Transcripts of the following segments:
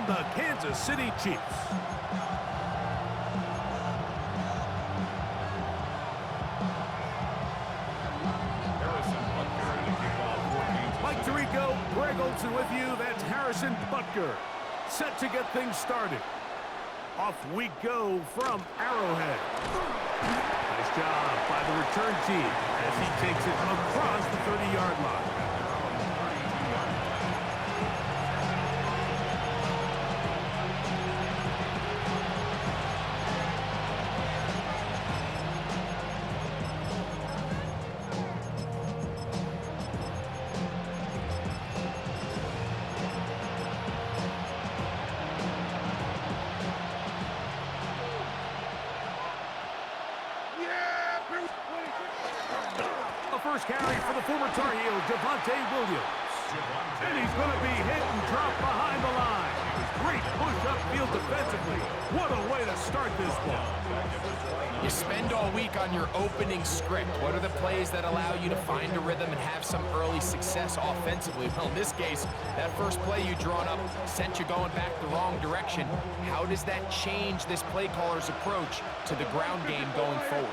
from the Kansas City Chiefs. Mike Tirico, Greg Olsen with you. That's Harrison Butker, set to get things started. Off we go from Arrowhead. Nice job by the return team as he takes it across the 30-yard line. First carry for the former Tar Heel, Javonte Williams. And he's going to be hit and dropped behind the line. Great push upfield defensively. What a way to start this ball. You spend all week on your opening script. What are the plays that allow you to find a rhythm and have some early success offensively? Well, in this case, that first play you drawn up sent you going back the wrong direction. How does that change this play caller's approach to the ground game going forward?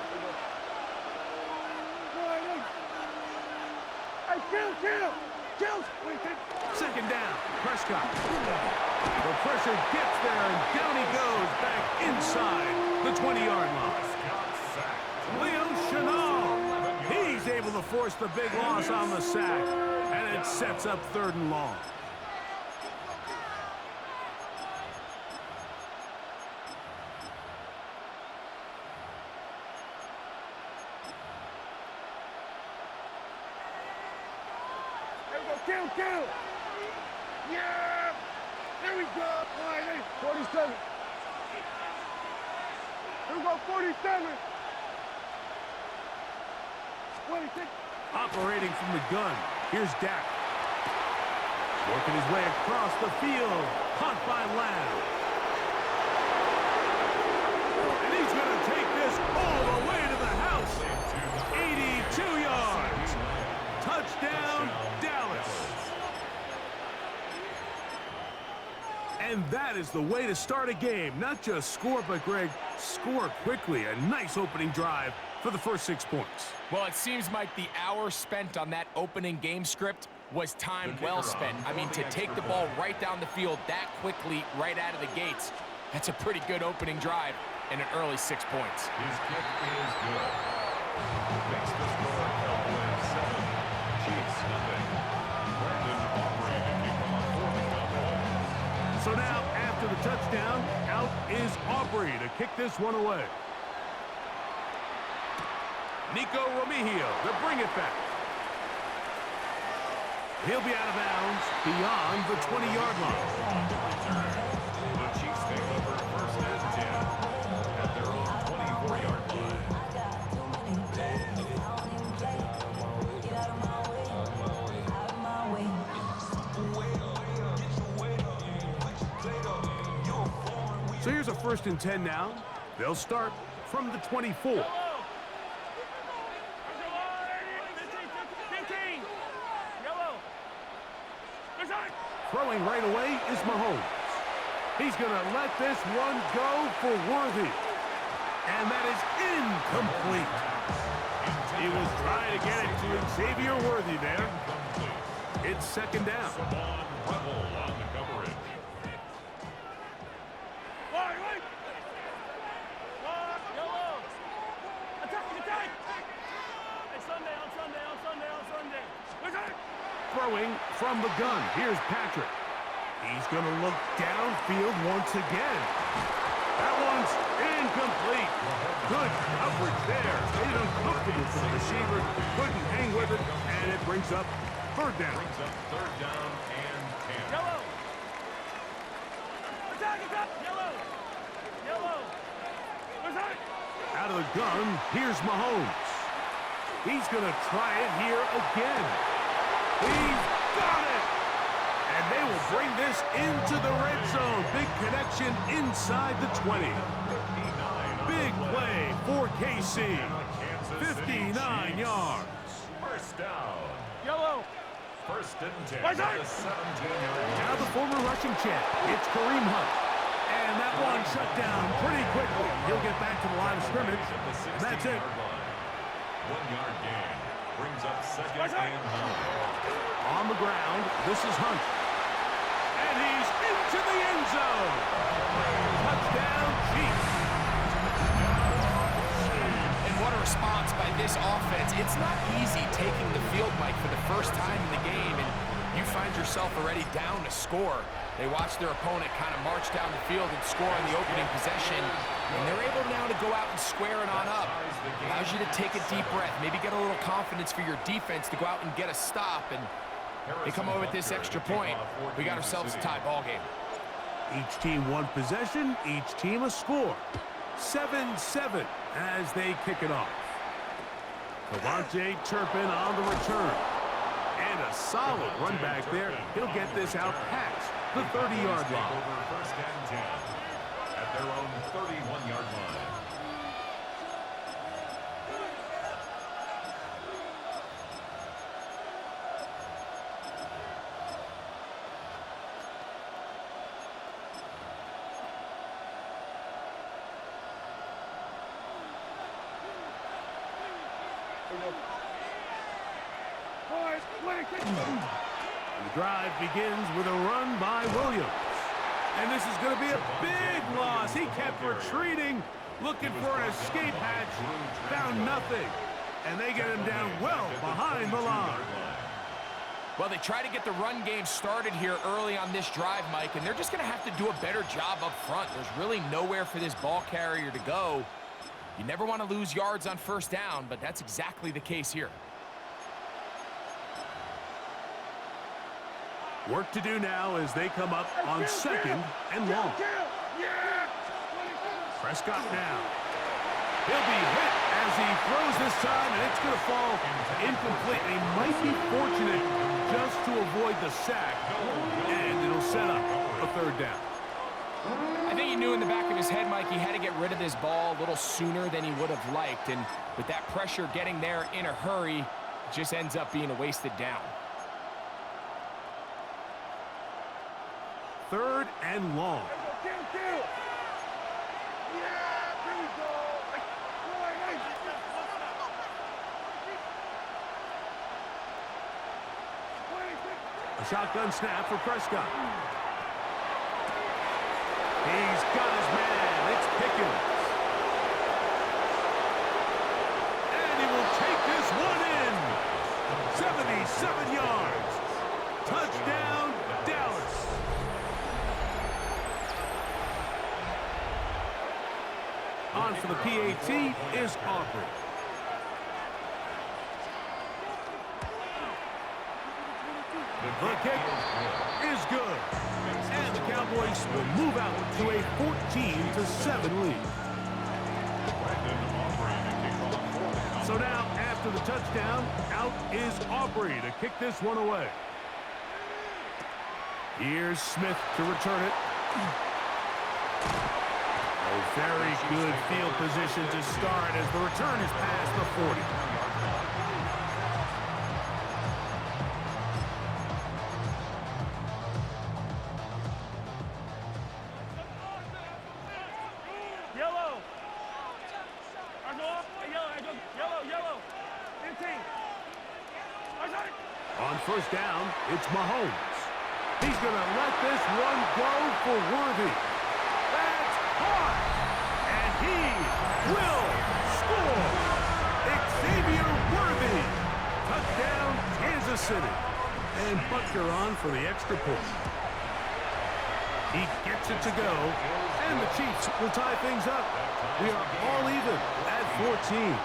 Second down, Prescott. The pressure gets there, and down he goes back inside the 20-yard line. Leo Chenal, he's able to force the big loss on the sack, and it sets up 3rd and long. Kill! Yeah! There we go! 47. Here we go, 47. 26. Operating from the gun. Here's Dak. Working his way across the field. Caught by Lamb. And he's going to take this all the way to the house. 82 yards. Touchdown, Dallas. And that is the way to start a game. Not just score, but, Greg, score quickly. A nice opening drive for the first 6 points. Well, it seems like the hour spent on that opening game script was time well spent. I mean, to take the ball right down the field that quickly, right out of the gates, that's a pretty good opening drive and an early 6 points. His kick is good. Makes the score Cowboys 7, Chiefs nothing. Brandon Aubrey to kick off for the Cowboys. So now, after the touchdown, out is Aubrey to kick this one away. Nico Romeo to bring it back. He'll be out of bounds beyond the 20-yard line. On the return, the Chiefs take over 1st and 10 at their own 24-yard line. So here's a 1st and 10 now. They'll start from the 24. Throwing right away is Mahomes. He's going to let this one go for Worthy. And that is incomplete. He was trying to get it to Xavier Worthy there. It's 2nd down. Savon Rebel on the coverage. Throwing from the gun. Here's Patrick. He's going to look downfield once again. That one's incomplete. Good coverage there. Made it uncomfortable for the receiver. Couldn't hang with it, and it brings up 3rd down. Brings up 3rd down and 10. Yellow. Attack, attack. Yellow. Yellow. Attack. Out of the gun, here's Mahomes. He's going to try it here again. He's got it! And they will bring this into the red zone. Big connection inside the 20. Big play for KC. 59 yards. 1st down. Yellow. First and 10 What's at that? the 17-yard line. Now the former rushing champ, it's Kareem Hunt. And that one shut down pretty quickly. He'll get back to the line of scrimmage. At the And that's it. 16-yard line. 1-yard gain brings up second What's that? and 9. On the ground, this is Hunt. And he's into the end zone. Touchdown, Chiefs. And what a response by this offense. It's not easy taking the field, Mike, for the first time in the game, and you find yourself already down to score. They watch their opponent kind of march down the field and score on the opening possession, and they're able now to go out and square it on up. Allows you to take a deep breath, maybe get a little confidence for your defense to go out and get a stop, and they come over with this extra point. We got ourselves a tie ball game. Each team one possession, each team a score. 7-7 as they kick it off. Devontae Turpin on the return. And a solid run back there. He'll get this out past the 30-yard line. Over first and 10 at their own 31-yard line. Boys, wait, The drive begins with a run by Williams. And this is going to be a big loss. He kept retreating, looking for an escape hatch, found nothing. And they get him down well behind the line. Well, they try to get the run game started here early on this drive, Mike, and they're just going to have to do a better job up front. There's really nowhere for this ball carrier to go. You never want to lose yards on first down, but that's exactly the case here. Work to do now as they come up on second and long. Prescott now. He'll be hit as he throws this time, and it's going to fall incomplete. He might be fortunate just to avoid the sack, and it'll set up a third down. I think he knew in the back of his head, Mike, he had to get rid of this ball a little sooner than he would have liked, and with that pressure getting there in a hurry, it just ends up being a wasted down. Third and long. A shotgun snap for Prescott. He's got his man. It's Pickens. And he will take this one in. 77 yards. Touchdown, Dallas. On for the PAT is Aubrey. The kick is good. And the Cowboys will move out to a 14-7 lead. So now, after the touchdown, out is Aubrey to kick this one away. Here's Smith to return it. A very good field position to start as the return is past the 40. On first down, it's Mahomes. He's going to let this one go for Worthy. That's caught. And he will score. Xavier Worthy. Touchdown, Kansas City. And Butker on for the extra point. He gets it to go. And the Chiefs will tie things up. We are all even at 14.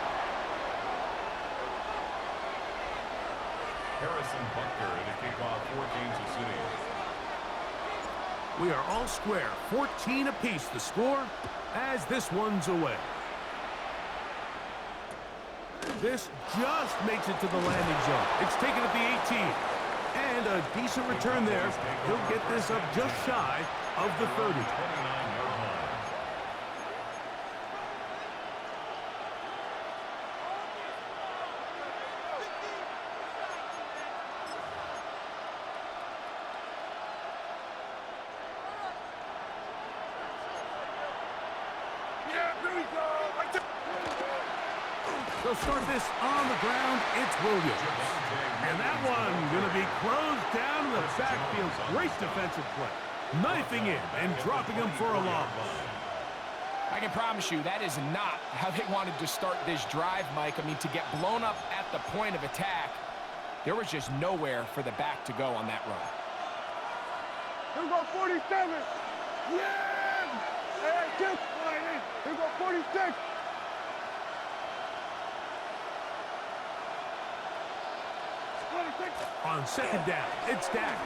Harrison Butker to kick off for Kansas City. We are all square, 14 apiece the score as this one's away. This just makes it to the landing zone. It's taken at the 18. And a decent return there. He'll get this up just shy of the 30. 29-yard line. They'll start this on the ground. It's Williams. And that one going to be closed down in the backfield. Great defensive play. Knifing in and dropping him for a loss. I can promise you that is not how they wanted to start this drive, Mike. I mean, to get blown up at the point of attack, there was just nowhere for the back to go on that run. Here we go, 47. Yeah! Hey, Jim. Here we go, 46. On second down, it's Dak.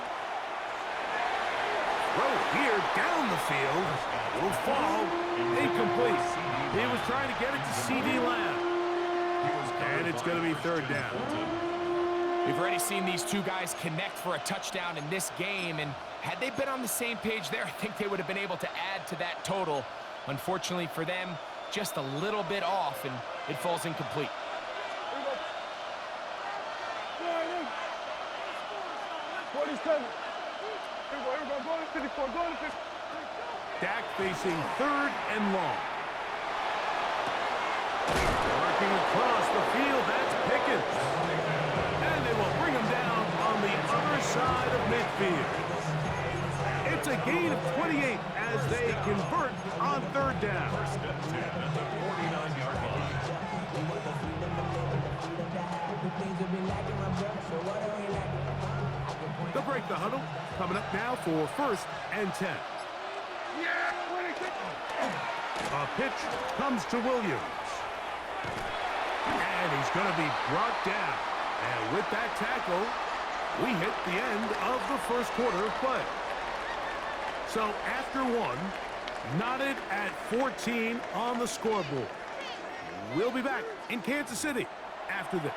Throw here down the field. Will fall. Incomplete. He was trying to get it to C.D. Lamb. And it's going to be third down. We've already seen these two guys connect for a touchdown in this game, and had they been on the same page there, I think they would have been able to add to that total. Unfortunately for them, just a little bit off, and it falls incomplete. 47. Here we go, go to 54, go to 50. Dak facing third and long. Working across the field, that's Pickens. And they will bring him down on the other side of midfield. It's a gain of 28 as they convert on third down. First and 10 at the 49-yard line. They'll break the huddle. Coming up now for first and 10. A pitch comes to Williams. And he's going to be brought down. And with that tackle, we hit the end of the first quarter of play. So after one, knotted at 14 on the scoreboard. We'll be back in Kansas City after this.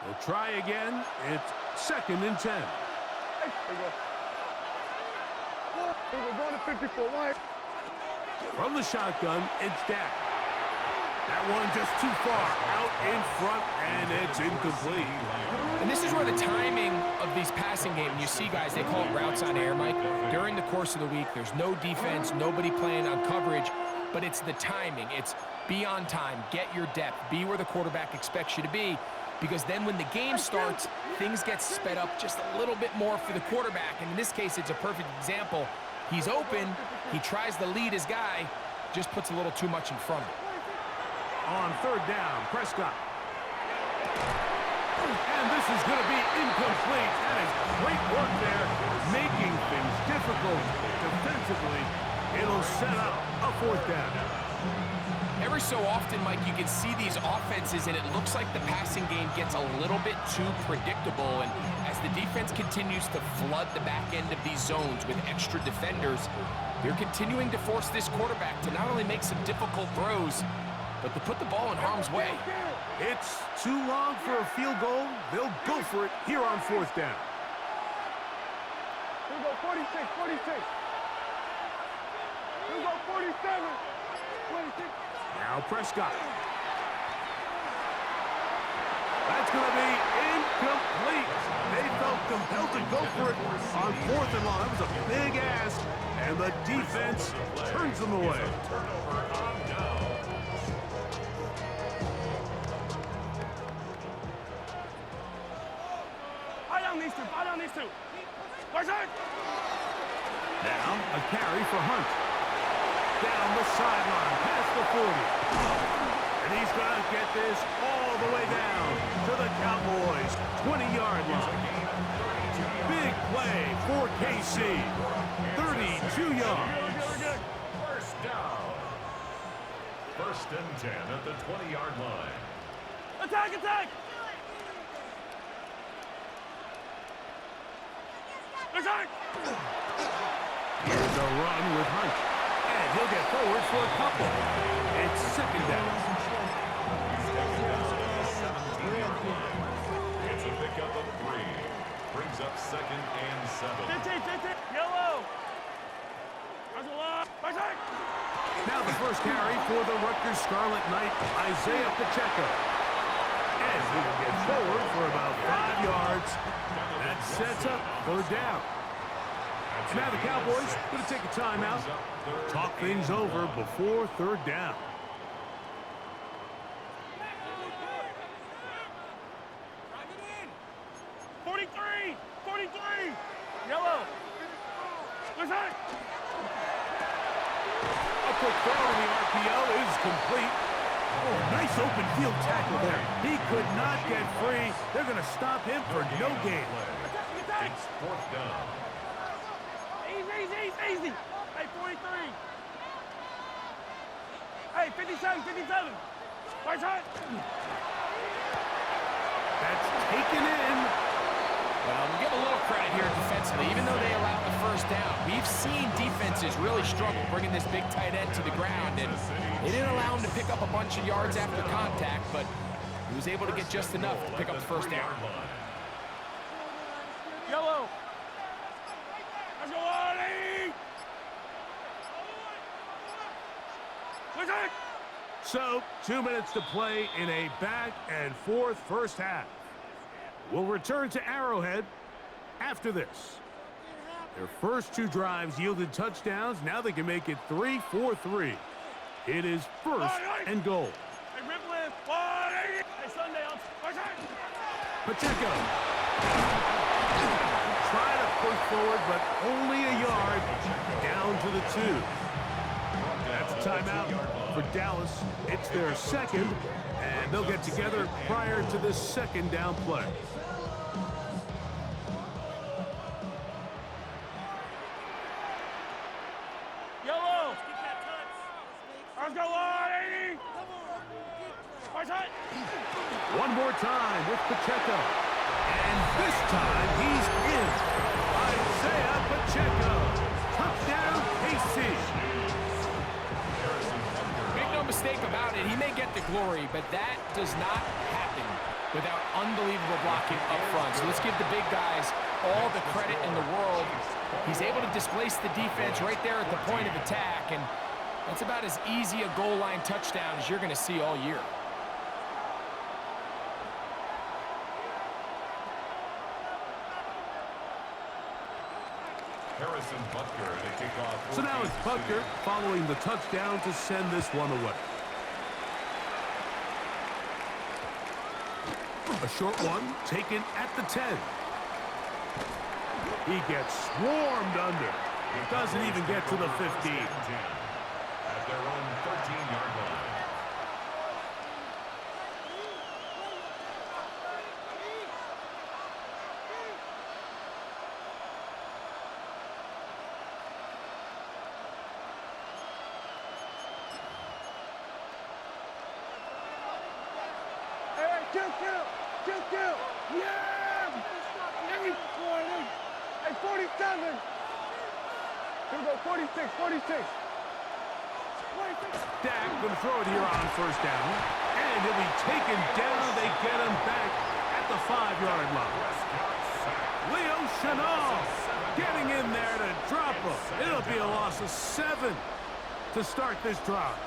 We'll try again. It's second and 10. Here we go. We're going to 54. Wide. From the shotgun, it's Dak. That one just too far out in front, and it's incomplete. And this is where the timing of these passing games, you see guys, they call it routes on air, Mike. During the course of the week, there's no defense, nobody playing on coverage, but it's the timing. It's be on time, get your depth, be where the quarterback expects you to be, because then when the game starts, things get sped up just a little bit more for the quarterback. And in this case, it's a perfect example. He's open, he tries to lead his guy, just puts a little too much in front of him. On third down, Prescott. And this is going to be incomplete. That is great work there, making things difficult defensively. It'll set up a fourth down. Every so often, Mike, you can see these offenses, and it looks like the passing game gets a little bit too predictable. And as the defense continues to flood the back end of these zones with extra defenders, they're continuing to force this quarterback to not only make some difficult throws, but to put the ball in harm's way. It's too long for a field goal. They'll go for it here on fourth down. Here we go, 46, 46. Here we go, 47, 26. Now Prescott. That's going to be incomplete. They felt compelled to go for it on fourth and long. That was a big ask, and the defense turns them away. Buy down these two. Where's it? Now a carry for Hunt. Down the sideline, past the 40. And he's going to get this all the way down to the Cowboys' 20-yard line. Big play for KC. 32 yards. First down. First and 10 at the 20-yard line. Attack, attack! Attack! Here's a run with Hunt. And he'll get forward for a couple. It's second down. It's a pickup of 3. Brings up second and 7. 15, yellow! That's a lot! Attack! Now the first carry for the Rutgers Scarlet Knight, Isaiah Pacheco. And he will get forward for about 5 yards. That sets up third down. Now the Cowboys going to take a timeout, talk things over before third down. Yellow. What's that? A quick throw in the RPO is complete. Oh, nice open field tackle there. He could not get free. They're going to stop him for no gain. It's fourth down. Easy. Hey, 43. Hey, 57. Right side. That's taken in. Well, we give a little credit here defensively. Even though they allowed the first down, we've seen defenses really struggle bringing this big tight end to the ground, and they didn't allow him to pick up a bunch of yards after contact, but he was able to get just enough to pick up the first down. Yellow. Let's go, Arnie. What's that? So, 2 minutes to play in a back-and-forth first half. We'll return to Arrowhead after this. Their first 2 drives yielded touchdowns. Now they can make it 3-4-3. It is first and goal. Hey, Ripley. Hey, Sunday. What's that? Pacheco. Try to push forward, but only a yard down to the 2. That's a timeout for Dallas. It's their second, and they'll get together prior to this second down play. Yellow. Let's go, Arnie. What's that? One more time with Pacheco. And this time he's in. Isaiah Pacheco. Touchdown, KC. Make no mistake about it, he may get the glory, but that does not happen without unbelievable blocking up front. So let's give the big guys all the credit in the world. He's able to displace the defense right there at the point of attack, and that's about as easy a goal line touchdown as you're going to see all year. So now it's Butker following the touchdown to send this one away. A short one taken at the 10. He gets swarmed under. Doesn't even get to the 15. At their own 13-yard line. Kill. Yeah! Hey, 47. Here we go, 46. Dak going to throw it here on first down. And he'll be taken down. They get him back at the 5-yard line. Leo Chenal getting in there to drop him. It'll be a loss of 7 to start this drive.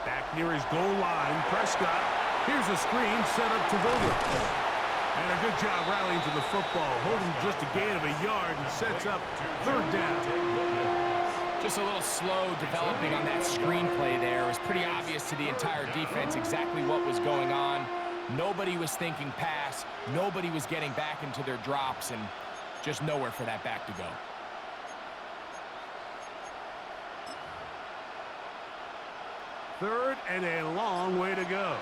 Back near his goal line, Prescott. Here's a screen set up to Vogel. And a good job rallying to the football, holding just a gain of a yard and sets up third down. Just a little slow developing on that screenplay there. It was pretty obvious to the entire defense exactly what was going on. Nobody was thinking pass. Nobody was getting back into their drops, and just nowhere for that back to go. Third and a long way to go.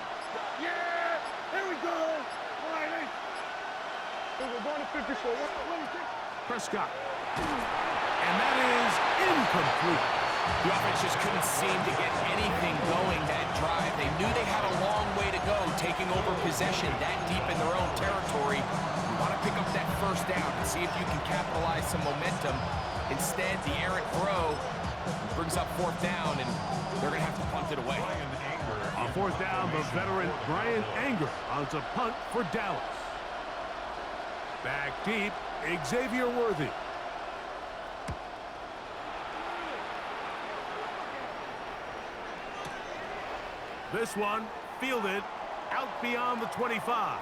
Yeah! Here we go! All right, we're going to 54. Prescott. And that is incomplete. The offense just couldn't seem to get anything going that drive. They knew they had a long way to go, taking over possession that deep in their own territory. You want to pick up that first down and see if you can capitalize some momentum. Instead, the errant throw brings up fourth down, and they're going to have to punt it away. On fourth down, the veteran Brian Anger on to punt for Dallas. Back deep, Xavier Worthy. This one fielded out beyond the 25.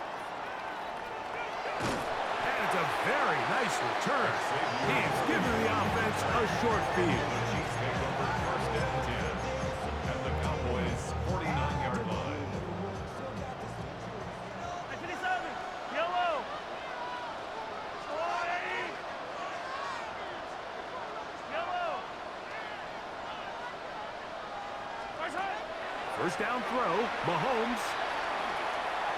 And it's a very nice return. He's giving the offense a short field. The Chiefs take over first and 10 at the Cowboys' 49-yard line. Yellow. Yellow. First down throw, Mahomes.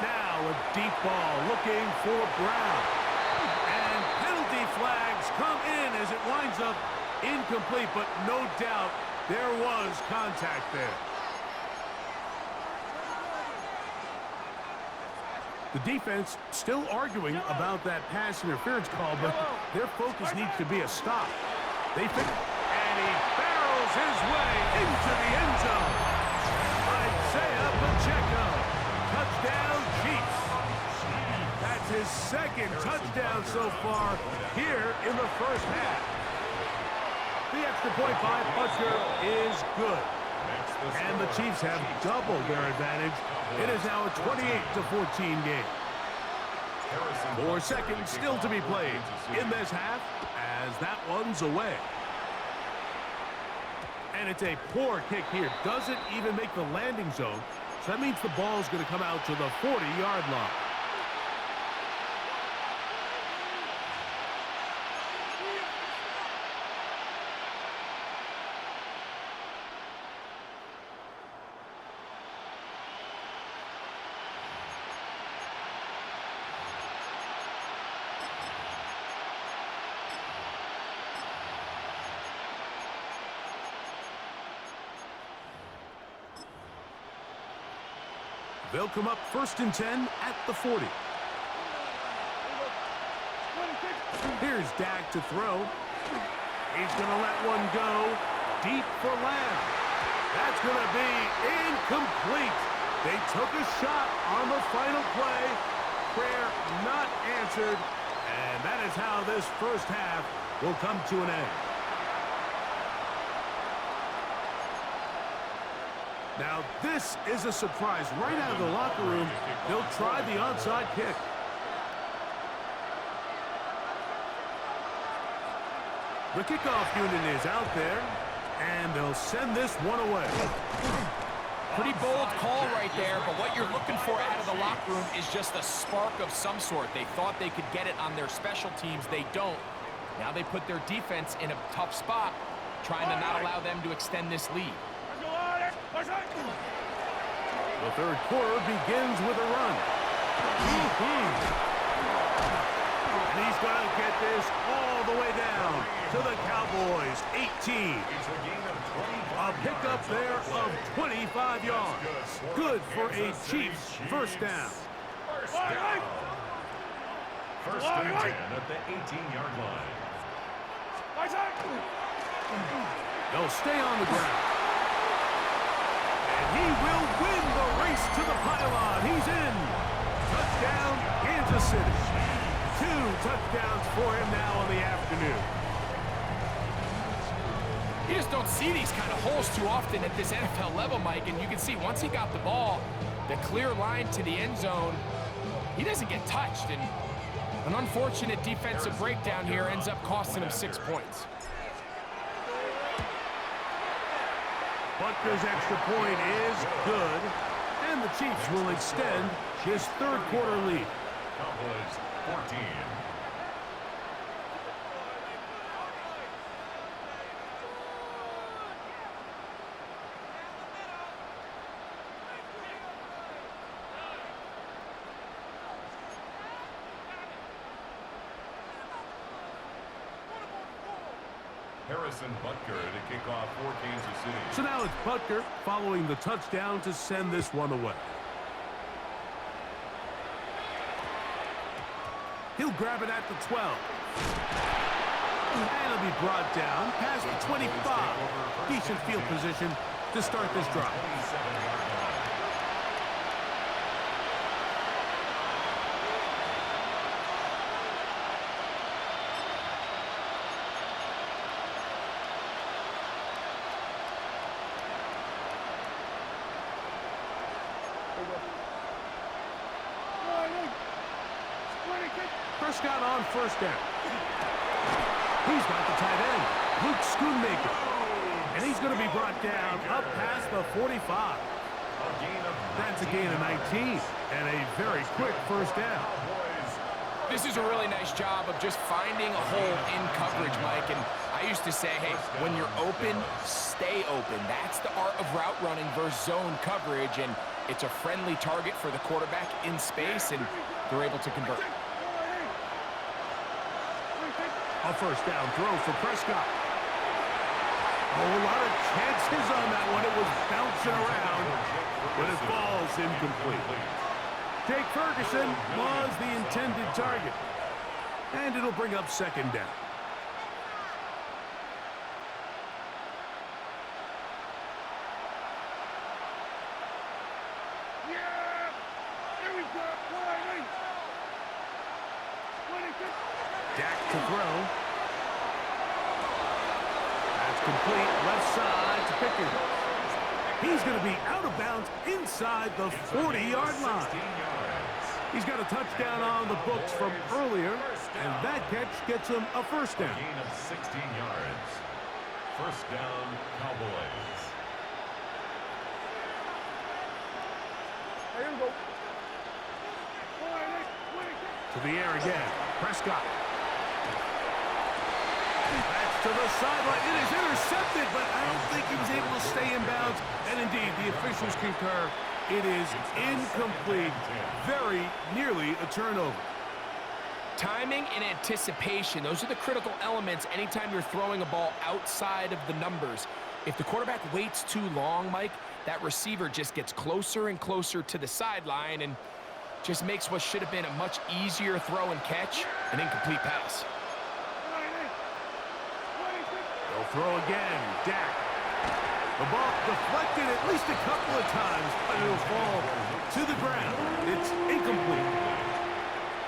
Now a deep ball looking for Brown. And penalty flags come in as it winds up incomplete, but no doubt there was contact there. The defense still arguing about that pass interference call, but their focus needs to be a stop. And he barrels his way into the end zone. Isaiah Pacheco, touchdown Chiefs. That's his second touchdown so far here in the first half. The extra point by Butker is good. And the Chiefs have doubled their advantage. It is now a 28-14 game. 4 seconds still to be played in this half as that one's away. And it's a poor kick here. Doesn't even make the landing zone. So that means the ball's going to come out to the 40-yard line. They'll come up first and 10 at the 40. Here's Dak to throw. He's going to let one go deep for Lamb. That's going to be incomplete. They took a shot on the final play. Prayer not answered. And that is how this first half will come to an end. Now, this is a surprise. Right out of the locker room, they'll try the onside kick. The kickoff unit is out there, and they'll send this one away. Pretty bold call right there, but what you're looking for out of the locker room is just a spark of some sort. They thought they could get it on their special teams. They don't. Now they put their defense in a tough spot, trying to not allow them to extend this lead. The third quarter begins with a run. And he's going to get this all the way down to the Cowboys' 18. A pickup there of 25 yards. Good for a Chiefs first down. First and 10 at the 18-yard line. They'll stay on the ground. He will win the race to the pylon. He's in. Touchdown, Kansas City. 2 touchdowns for him now on the afternoon. You just don't see these kind of holes too often at this NFL level, Mike, and you can see once he got the ball, the clear line to the end zone, he doesn't get touched, and an unfortunate defensive breakdown here ends up costing him 6 points. Butker's extra point is good, and the Chiefs will extend his third quarter lead. Cowboys 14. Harrison Butker to kick off for Kansas City. So now it's Butker following the touchdown to send this one away. He'll grab it at the 12. And he'll be brought down past the 25. Decent field position to start this drive. Prescott on first down. He's got the tight end, Luke Schoonmaker. And he's going to be brought down up past the 45. That's a gain of 19 and a very quick first down. This is a really nice job of just finding a hole in coverage, Mike. And I used to say, hey, when you're open, stay open. That's the art of route running versus zone coverage. And it's a friendly target for the quarterback in space, and they're able to convert. A first down throw for Prescott. A lot of chances on that one. It was bouncing around, but it falls incomplete. Jake Ferguson was the intended target. And it'll bring up second down. Yeah! Here we go! Dak to throw. That's complete. Left side to Pickens. He's going to be out of bounds inside the 40-yard line. He's got a touchdown on the books from earlier, and that catch gets him a first down. Gain of 16 yards. First down, Cowboys. Here we go. To the air again. Prescott. That's to the sideline. It is intercepted, but I don't think he was able to stay in bounds. And indeed, the officials concur. It is incomplete. Very nearly a turnover. Timing and anticipation, those are the critical elements anytime you're throwing a ball outside of the numbers. If the quarterback waits too long, Mike, that receiver just gets closer and closer to the sideline and just makes what should have been a much easier throw and catch an incomplete pass. They'll throw again. Dak. The ball deflected at least a couple of times, but it'll fall to the ground. It's incomplete.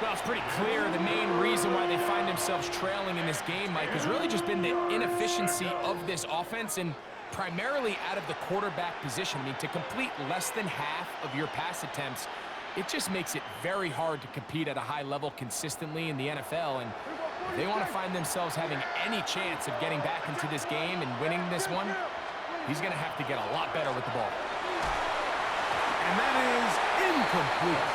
Well, it's pretty clear the main reason why they find themselves trailing in this game, Mike, has really just been the inefficiency of this offense and primarily out of the quarterback position. I mean, to complete less than half of your pass attempts, it just makes it very hard to compete at a high level consistently in the NFL. And if they want to find themselves having any chance of getting back into this game and winning this one, he's going to have to get a lot better with the ball. And that is incomplete.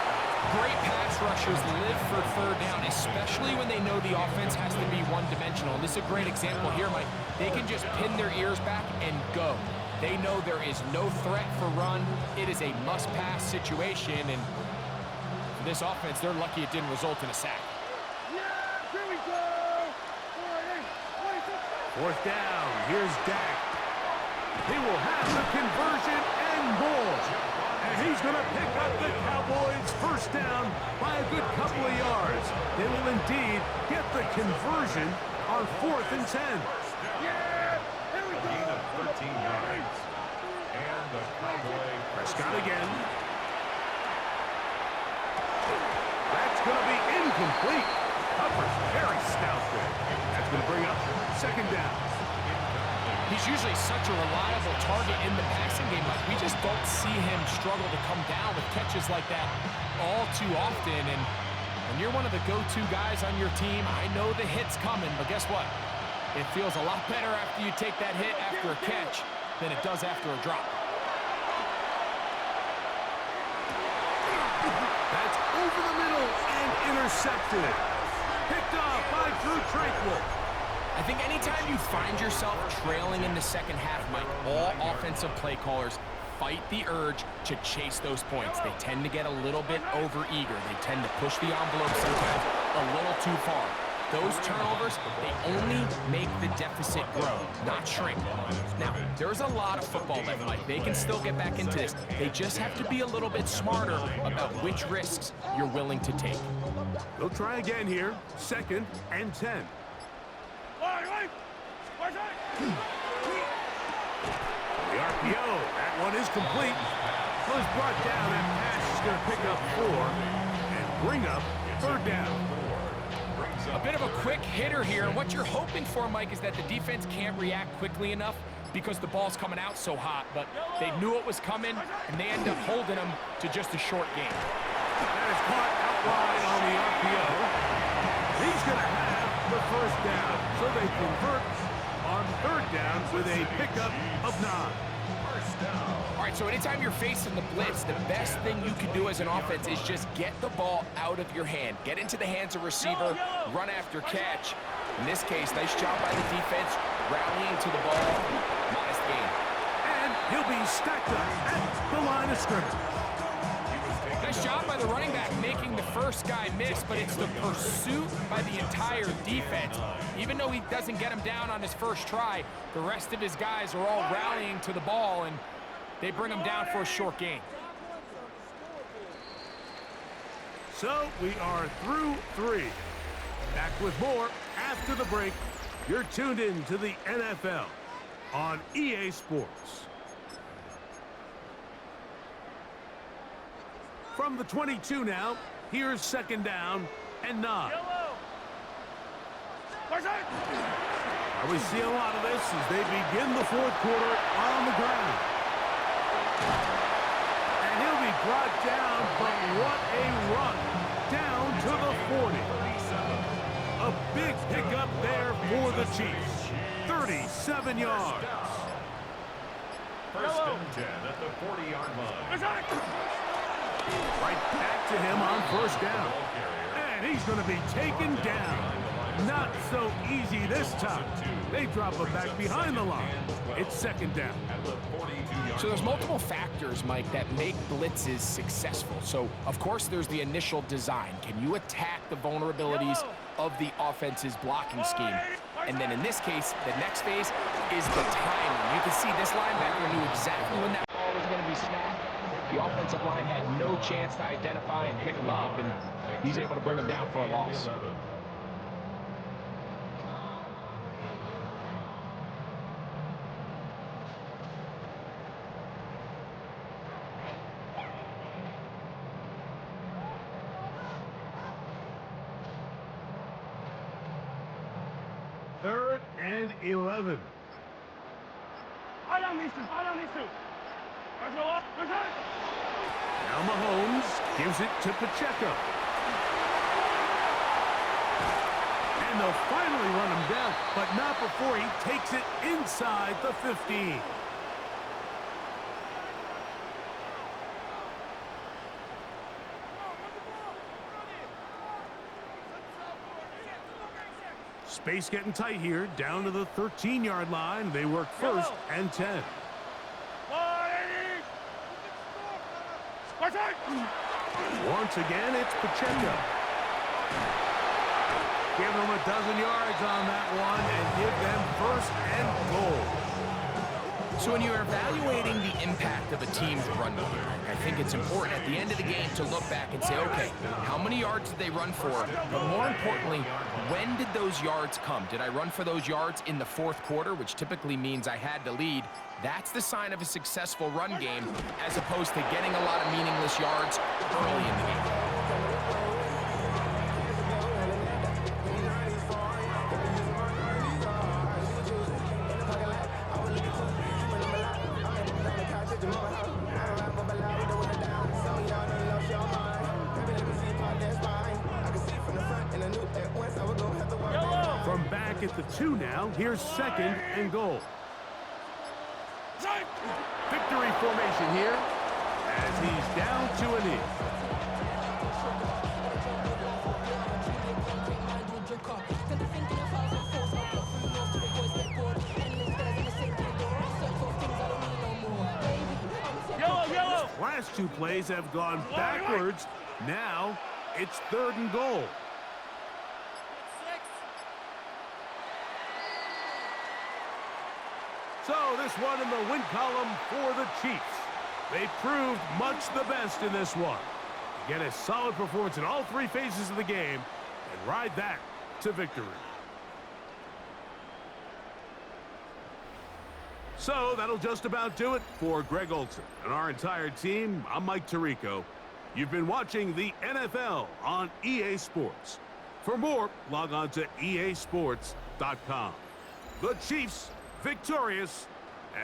Great pass rushers live for third down, especially when they know the offense has to be one-dimensional. And this is a great example here, Mike. They can just pin their ears back and go. They know there is no threat for run. It is a must-pass situation, and for this offense, they're lucky it didn't result in a sack. Yeah, here we go. Fourth down. Here's Dak. He will have the conversion and more. And he's going to pick up the Cowboys' first down by a good couple of yards. They will indeed get the conversion on 4th and 10. Yeah, here we go. Gain of 13 yards. And the Cowboy Prescott again. That's going to be incomplete. Coverage very stout there. That's going to bring up second down. He's usually such a reliable target in the passing game, but we just don't see him struggle to come down with catches like that all too often. And when you're one of the go-to guys on your team, I know the hit's coming, but guess what? It feels a lot better after you take that hit after a catch than it does after a drop. That's over the middle and intercepted. Picked off by Drew Tranquil. I think anytime you find yourself trailing in the second half, Mike, all offensive play callers fight the urge to chase those points. They tend to get a little bit over-eager. They tend to push the envelope sometimes a little too far. Those turnovers, they only make the deficit grow, not shrink. Now, there's a lot of football left, Mike. They can still get back into this. They just have to be a little bit smarter about which risks you're willing to take. They'll try again here. 2nd and 10. The RPO, that one is complete. Was brought down. That pass is going to pick up 4 and bring up 3rd down. A bit of a quick hitter here, and what you're hoping for, Mike, is that the defense can't react quickly enough because the ball's coming out so hot, but they knew it was coming, and they end up holding them to just a short game. That is caught out wide on the RPO. He's going to have the first down. So they convert on third down with a pickup of 9. All right, so anytime you're facing the blitz, the best thing you can do as an offense is just get the ball out of your hand. Get into the hands of receiver, run after catch. In this case, nice job by the defense, rallying to the ball. Nice game. And he'll be stacked up at the line of scrimmage. Nice job by the running back making the first guy miss, but it's the pursuit by the entire defense. Even though he doesn't get him down on his first try, the rest of his guys are all rallying to the ball, and they bring him down for a short gain. So we are through 3. Back with more after the break. You're tuned in to the NFL on EA Sports. From the 22 now, here's second down and 9. We see a lot of this as they begin the fourth quarter on the ground. And he'll be brought down, but what a run down to the 40. A big pickup there for the Chiefs. 37 yards. First and 10 at the 40-yard line. Right back to him on first down. And he's going to be taken down. Not so easy this time. They drop him back behind the line. It's second down. So there's multiple factors, Mike, that make blitzes successful. So, of course, there's the initial design. Can you attack the vulnerabilities of the offense's blocking scheme? And then in this case, the next phase is the timing. You can see this linebacker knew exactly when that ball was going to be snapped. The offensive line had no chance to identify and pick him up, and he's able to bring him down for a loss. Third and 11. Now Mahomes gives it to Pacheco. And they'll finally run him down, but not before he takes it inside the 15. Space getting tight here, down to the 13-yard line. They work first and 10. Once again, it's Pacheco. Give them a dozen yards on that one and give them first and goal. So when you're evaluating the impact of a team's run game, I think it's important at the end of the game to look back and say, okay, how many yards did they run for? But more importantly, when did those yards come? Did I run for those yards in the fourth quarter, which typically means I had to lead? That's the sign of a successful run game, as opposed to getting a lot of meaningless yards early in the game. From back at the 2 now, here's second and goal. Victory formation here as he's down to a knee. Last 2 plays have gone backwards. Now it's third and goal. So this one in the win column for the Chiefs. They proved much the best in this one. Get a solid performance in all 3 phases of the game and ride that to victory. So that'll just about do it for Greg Olson and our entire team. I'm Mike Tirico. You've been watching the NFL on EA Sports. For more, log on to easports.com. The Chiefs victorious,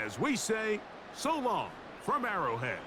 as we say, so long from Arrowhead.